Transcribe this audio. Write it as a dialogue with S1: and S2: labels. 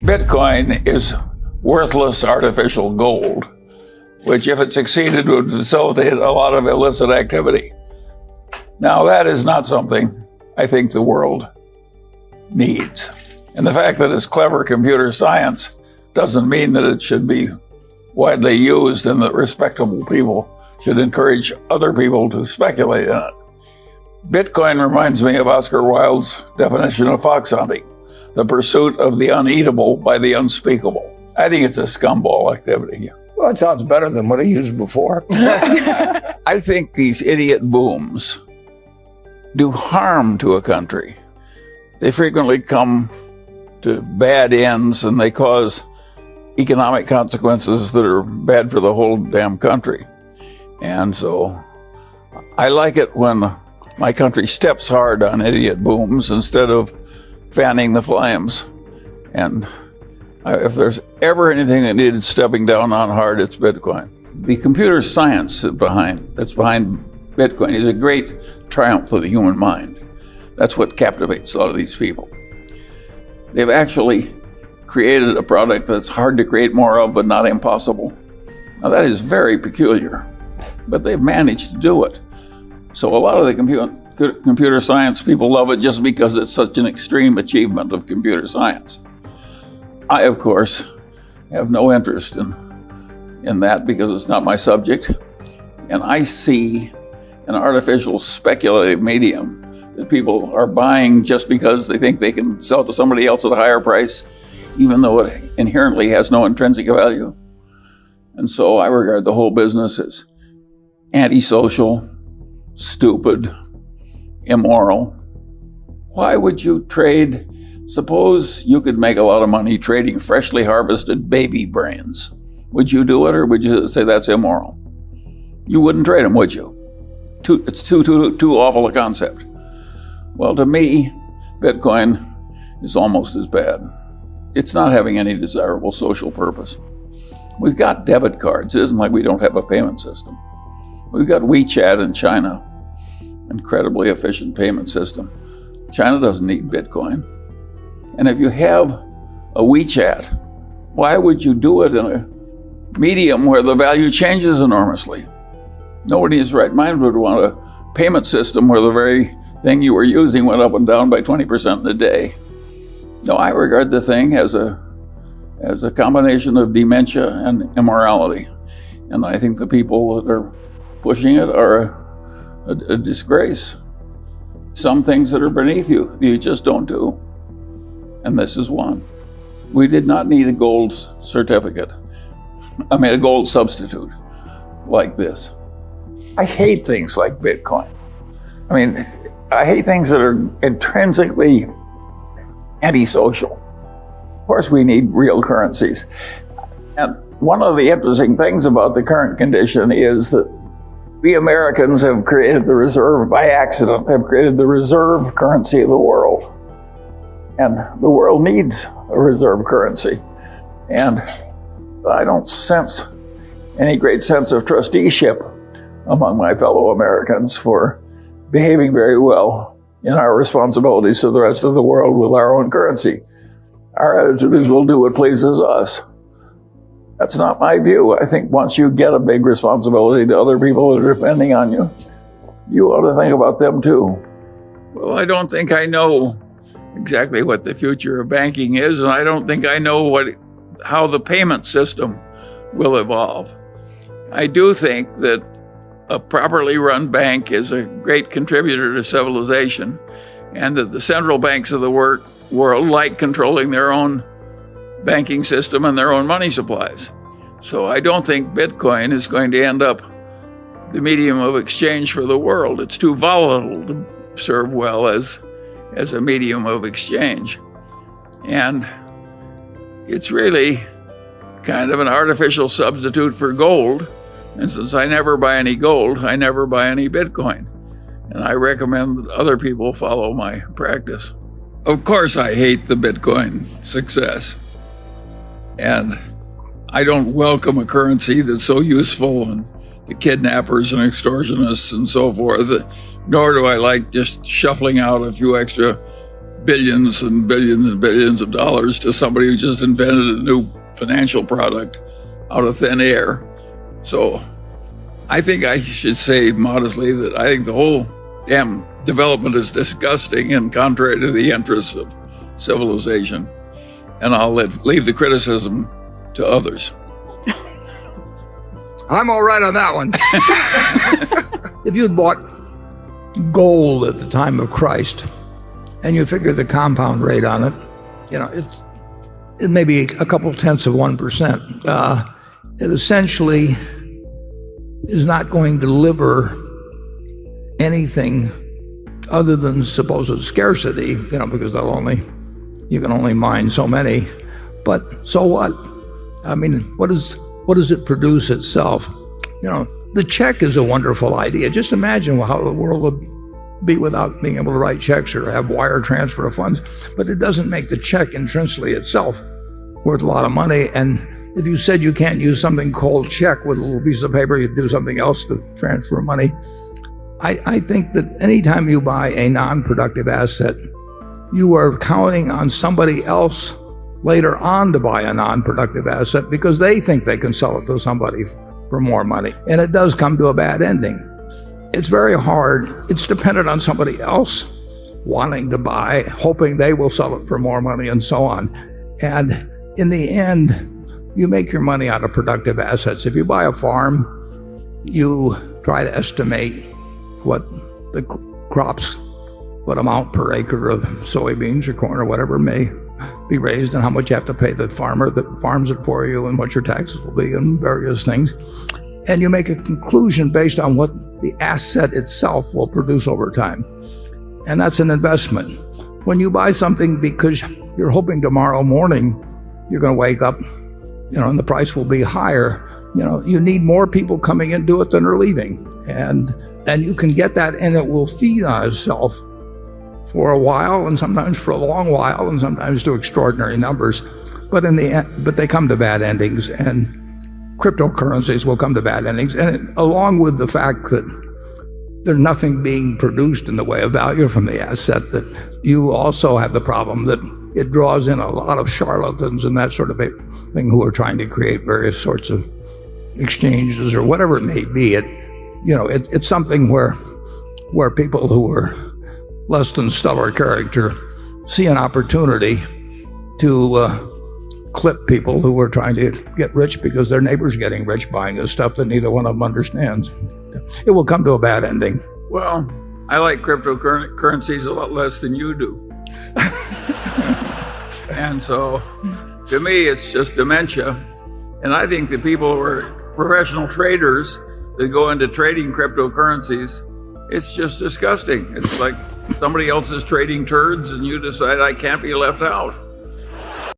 S1: Bitcoin is worthless artificial gold, which if it succeeded would facilitate a lot of illicit activity. Now that is not something I think the world needs. And the fact that it's clever computer science doesn't mean that it should be widely used and that respectable people should encourage other people to speculate in it. Bitcoin reminds me of Oscar Wilde's definition of fox hunting, the pursuit of the uneatable by the unspeakable. I think it's a scumball activity.
S2: Well, it sounds better than what I used before.
S1: I think these idiot booms do harm to a country. They frequently come to bad ends and they cause economic consequences that are bad for the whole damn country. And so I like it when my country steps hard on idiot booms instead of fanning the flames. And if there's ever anything that needed stepping down on hard, it's Bitcoin. The computer science that's behind Bitcoin is a great triumph of the human mind. That's what captivates a lot of these people. They've actually created a product that's hard to create more of, but not impossible. Now that is very peculiar, but they've managed to do it. So a lot of the computer science people love it just because it's such an extreme achievement of computer science. I, of course, have no interest in that because it's not my subject. And I see an artificial speculative medium that people are buying just because they think they can sell to somebody else at a higher price, even though it inherently has no intrinsic value. And so I regard the whole business as antisocial, stupid, immoral. Why would you trade? Suppose you could make a lot of money trading freshly harvested baby brains. Would you do it, or would you say that's immoral? You wouldn't trade them, would you? It's too awful a concept. Well, to me, Bitcoin is almost as bad. It's not having any desirable social purpose. We've got debit cards. It isn't like we don't have a payment system. We've got WeChat in China, incredibly efficient payment system. China doesn't need Bitcoin. And if you have a WeChat, why would you do it in a medium where the value changes enormously? Nobody in his right mind would want a payment system where the very thing you were using went up and down by 20% in a day. No, I regard the thing as a combination of dementia and immorality. And I think the people that are pushing it are a disgrace. Some things that are beneath you just don't do. And this is one. We did not need a gold certificate. A gold substitute like this. I hate things like Bitcoin. I hate things that are intrinsically antisocial. Of course, we need real currencies. And one of the interesting things about the current condition is that we Americans have created the reserve, by accident, have created the reserve currency of the world. And the world needs a reserve currency. And I don't sense any great sense of trusteeship among my fellow Americans for behaving very well in our responsibilities to the rest of the world with our own currency. Our attitude is we'll do what pleases us. That's not my view. I think once you get a big responsibility to other people that are depending on you, you ought to think about them too. Well, I don't think I know exactly what the future of banking is, and I don't think I know how the payment system will evolve. I do think that a properly run bank is a great contributor to civilization, and that the central banks of the world like controlling their own banking system and their own money supplies. So I don't think Bitcoin is going to end up the medium of exchange for the world. It's too volatile to serve well as a medium of exchange. And it's really kind of an artificial substitute for gold. And since I never buy any gold, I never buy any Bitcoin. And I recommend that other people follow my practice. Of course, I hate the Bitcoin success. And I don't welcome a currency that's so useful to kidnappers and extortionists and so forth, nor do I like just shuffling out a few extra billions and billions and billions of dollars to somebody who just invented a new financial product out of thin air. So I think I should say modestly that I think the whole damn development is disgusting and contrary to the interests of civilization. And I'll leave the criticism to others.
S2: I'm all right on that one. If you'd bought gold at the time of Christ and you figure the compound rate on it, it may be a couple tenths of 1%. It essentially is not going to deliver anything other than supposed scarcity, because you can only mine so many. But so what? I mean, what does it produce itself? The check is a wonderful idea. Just imagine how the world would be without being able to write checks or have wire transfer of funds. But it doesn't make the check intrinsically itself worth a lot of money. And if you said you can't use something called check with a little piece of paper, you'd do something else to transfer money. I think that anytime you buy a non-productive asset, you are counting on somebody else later on to buy a non-productive asset because they think they can sell it to somebody for more money. And it does come to a bad ending. It's very hard. It's dependent on somebody else wanting to buy, hoping they will sell it for more money and so on. And in the end, you make your money out of productive assets. If you buy a farm, you try to estimate what the crops, what amount per acre of soybeans or corn or whatever may be raised and how much you have to pay the farmer that farms it for you and what your taxes will be and various things. And you make a conclusion based on what the asset itself will produce over time. And that's an investment. When you buy something because you're hoping tomorrow morning you're going to wake up, and the price will be higher, you need more people coming into it than are leaving. And you can get that, and it will feed on itself for a while, and sometimes for a long while, and sometimes to extraordinary numbers. But in the end, they come to bad endings, and cryptocurrencies will come to bad endings. And along with the fact that there's nothing being produced in the way of value from the asset, that you also have the problem that it draws in a lot of charlatans and that sort of thing who are trying to create various sorts of exchanges or whatever it may be. It's something where people who are less than stellar character see an opportunity to clip people who are trying to get rich because their neighbor's getting rich buying this stuff that neither one of them understands. It will come to a bad ending.
S1: Well, I like cryptocurrencies a lot less than you do. And so, to me, it's just dementia. And I think the people who are professional traders that go into trading cryptocurrencies, it's just disgusting. It's like somebody else is trading turds and you decide I can't be left out.